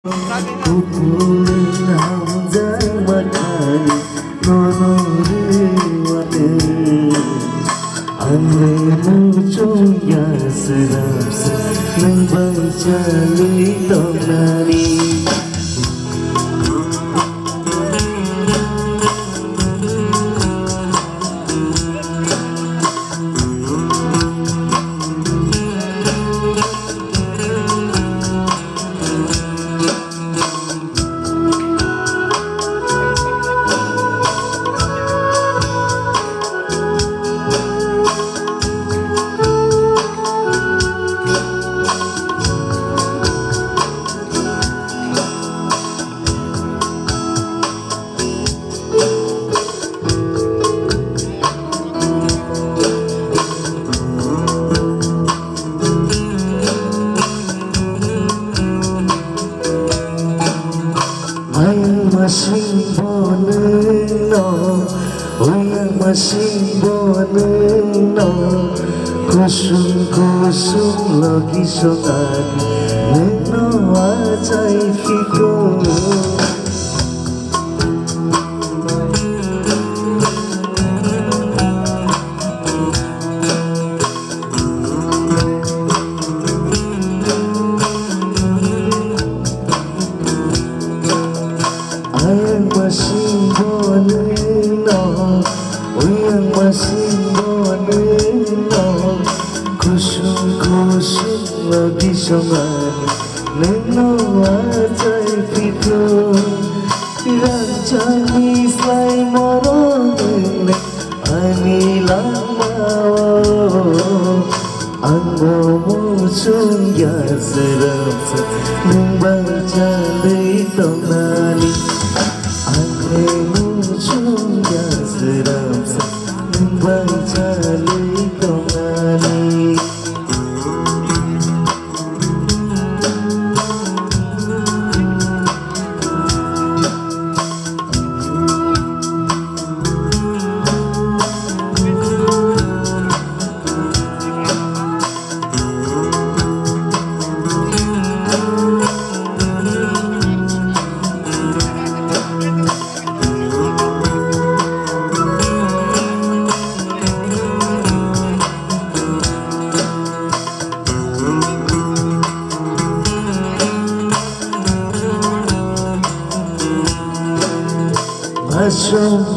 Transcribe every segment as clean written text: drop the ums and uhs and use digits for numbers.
Kukurin hamzah makani nonore wate Andre mucho ya serapsa nang bajali tonani Masing boneno, uyang masing boneno, kusum lagi sokani, neno ajai fiko. Masing boneno, uyang masing boneno, kusum lagi sokani, neno ajai fiko. Rancang selai morong ani lama anggo muncul ya serapsa membaca di tonani anggo muncul ya serapsa membaca di tonani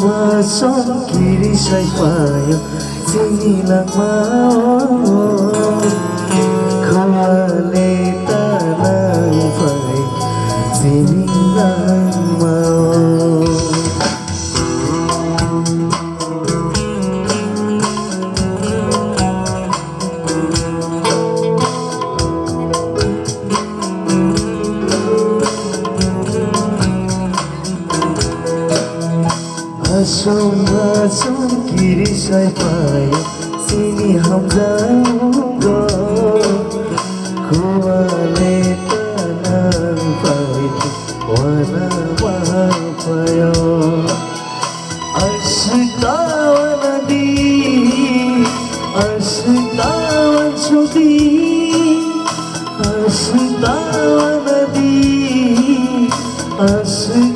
Masong kiri say payo sinilang mao Kumalita ng payo sinilang mao Masong kiri say payo sini hamzahunggo Kumalita ng payo wana wapayo Astawan sudi Astawan